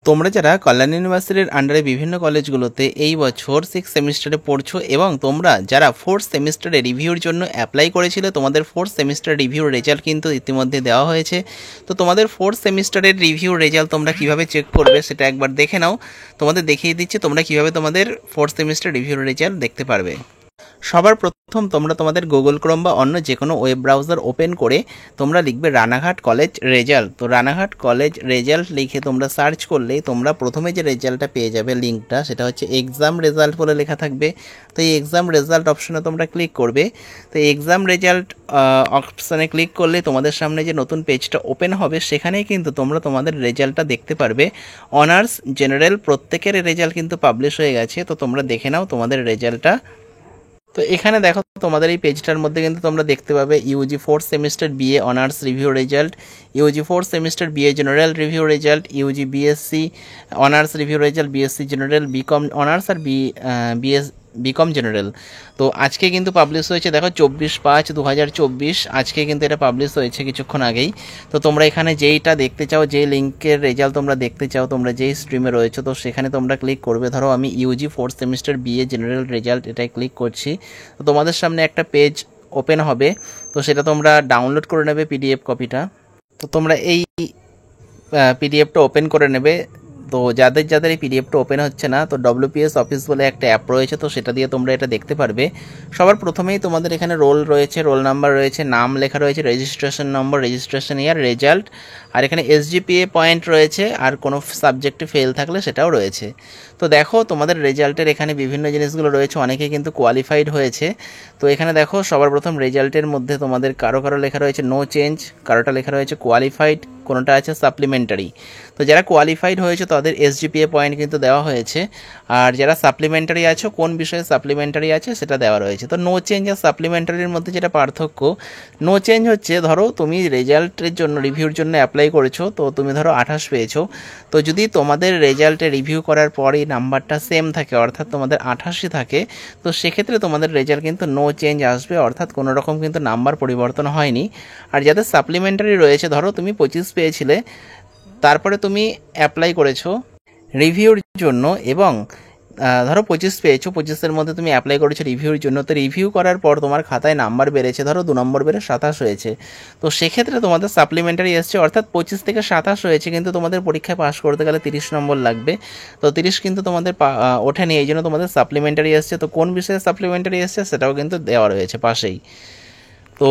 তোমরা যারা কল্যাণ ইউনিভার্সিটির আন্ডারে বিভিন্ন কলেজগুলোতে এই বছর 6 সেমিস্টারে পড়ছো এবং তোমরা যারা 4th সেমিস্টারে রিভিউর জন্য অ্যাপ্লাই করেছিলে, তোমাদের 4th সেমিস্টার রিভিউর রেজাল্ট কিন্তু ইতিমধ্যে দেওয়া হয়েছে। তো তোমাদের 4th সেমিস্টারের রিভিউর রেজাল্ট তোমরা কিভাবে চেক করবে সেটা একবার দেখে নাও। তোমাদের দেখিয়ে দিচ্ছি তোমরা কিভাবে তোমাদের 4th সেমিস্টার রিভিউর রেজাল্ট দেখতে পারবে। সবার প্রথম তোমরা তোমাদের গুগল ক্রোম বা অন্য যে কোনো ওয়েব ব্রাউজার ওপেন করে তোমরা লিখবে রানাঘাট কলেজ রেজাল্ট। তো রানাঘাট কলেজ রেজাল্ট লিখে তোমরা সার্চ করলেই তোমরা প্রথমে যে রেজাল্টটা পেয়ে যাবে লিঙ্কটা, সেটা হচ্ছে এক্সাম রেজাল্ট বলে লেখা থাকবে। তো এই এক্সাম রেজাল্ট অপশনে তোমরা ক্লিক করবে। তো এক্সাম রেজাল্ট অপশানে ক্লিক করলে তোমাদের সামনে যে নতুন পেজটা ওপেন হবে সেখানেই কিন্তু তোমরা তোমাদের রেজাল্টটা দেখতে পারবে। অনার্স জেনারেল প্রত্যেকের রেজাল্ট কিন্তু পাবলিশ হয়ে গেছে। তো তোমরা দেখে নাও তোমাদের রেজাল্টটা। তো এখানে দেখো তোমাদের এই পেজটার মধ্যে কিন্তু তোমরা দেখতে পাবে UG 4th semester BA honours review result, UG 4th semester BA general review result, UG BSc honours review result, BSc general, BCom honours আর বিকম জেনারেল। তো আজকে কিন্তু পাবলিশ হয়েছে, দেখো 24/5/2024 আজকে কিন্তু এটা পাবলিশ হয়েছে কিছুক্ষণ আগেই। তো তোমরা এখানে যেইটা দেখতে চাও, যে লিঙ্কের রেজাল্ট তোমরা দেখতে চাও, তোমরা যেই স্ট্রিমে রয়েছে, তো সেখানে তোমরা ক্লিক করবে। ধরো আমি UG 4th semester BA general result এটাই ক্লিক করছি। তো তোমাদের সামনে একটা পেজ ওপেন হবে। তো সেটা তোমরা ডাউনলোড করে নেবে পিডিএফ কপিটা। তো তোমরা এই পিডিএফটা ওপেন করে নেবে। তো যাদের এই পিডিএফটা ওপেন হচ্ছে না, তো WPS অফিস বলে একটা অ্যাপ রয়েছে, তো সেটা দিয়ে তোমরা এটা দেখতে পারবে। সবার প্রথমেই তোমাদের এখানে রোল রয়েছে, রোল নাম্বার রয়েছে, নাম লেখা রয়েছে, registration number, registration year, result, আর এখানে SGPA পয়েন্ট রয়েছে, আর কোনো সাবজেক্টে ফেল থাকলে সেটাও রয়েছে। তো দেখো তোমাদের রেজাল্টের এখানে বিভিন্ন জিনিসগুলো রয়েছে, অনেকে কিন্তু কোয়ালিফাইড হয়েছে। তো এখানে দেখো সবার প্রথম রেজাল্টের মধ্যে তোমাদের কারো লেখা রয়েছে নো চেঞ্জ, কারোটা লেখা রয়েছে কোয়ালিফাইড, কোনোটা আছে সাপ্লিমেন্টারি। তো যারা কোয়ালিফাইড হয়েছে তাদের SGPA পয়েন্ট কিন্তু দেওয়া হয়েছে, আর যারা সাপ্লিমেন্টারি আছে কোন বিষয়ে সাপ্লিমেন্টারি আছে সেটা দেওয়া রয়েছে। তো নো চেঞ্জ আর সাপ্লিমেন্টারির মধ্যে যেটা পার্থক্য, নো চেঞ্জ হচ্ছে ধরো তুমি রেজাল্টের জন্য রিভিউর জন্য অ্যাপ্লাই করেছো, তো তুমি ধরো 28 পেয়েছো। তো যদি তোমাদের রেজাল্টে রিভিউ করার পরই নাম্বারটা সেম থাকে, অর্থাৎ তোমাদের 88 থাকে, তো সেক্ষেত্রে তোমাদের রেজাল্ট কিন্তু নো চেঞ্জ আসবে, অর্থাৎ কোনো রকম কিন্তু নাম্বার পরিবর্তন হয়নি। আর যাদের সাপ্লিমেন্টারি রয়েছে, ধরো তুমি 25 পেয়েছিলে, তারপরে তুমি অ্যাপ্লাই করেছো রিভিউর জন্য এবং ধরো 25 পেয়েছো, 25-এর মধ্যে তুমি অ্যাপ্লাই করেছো রিভিউর জন্য। তো রিভিউ করার পর তোমার খাতায় নাম্বার বেড়েছে, ধরো 2 নম্বর বেড়ে 27 হয়েছে। তো সেক্ষেত্রে তোমাদের সাপ্লিমেন্টারি এসছে, অর্থাৎ 25 থেকে 27 হয়েছে, কিন্তু তোমাদের পরীক্ষায় পাস করতে গেলে 30 নম্বর লাগবে। তো 30 কিন্তু তোমাদের ওঠেনি, এই জন্য তোমাদের সাপ্লিমেন্টারি এসছে। তো কোন বিষয়ে সাপ্লিমেন্টারি এসছে সেটাও কিন্তু দেওয়া রয়েছে পাশেই। তো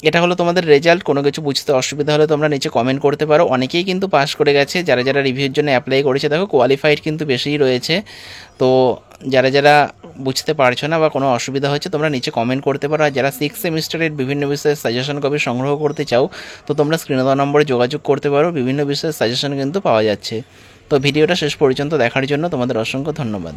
এটা হলো তোমাদের রেজাল্ট। কোনো কিছু বুঝতে অসুবিধা হলে তোমরা নিচে কমেন্ট করতে পারো। অনেকেই কিন্তু পাস করে গেছে, যারা রিভিউর জন্য অ্যাপ্লাই করেছে, দেখো কোয়ালিফাইড কিন্তু বেশিই রয়েছে। তো যারা বুঝতে পারছো না বা কোনো অসুবিধা হচ্ছে, তোমরা নিচে কমেন্ট করতে পারো। আর যারা 6 সেমিস্টারের বিভিন্ন বিষয়ে সাজেশন কপি সংগ্রহ করতে চাও, তো তোমরা স্ক্রিনে দেওয়া নম্বরে যোগাযোগ করতে পারো, বিভিন্ন বিষয়ে সাজেশন কিন্তু পাওয়া যাচ্ছে। তো ভিডিওটা শেষ পর্যন্ত দেখার জন্য তোমাদের অসংখ্য ধন্যবাদ।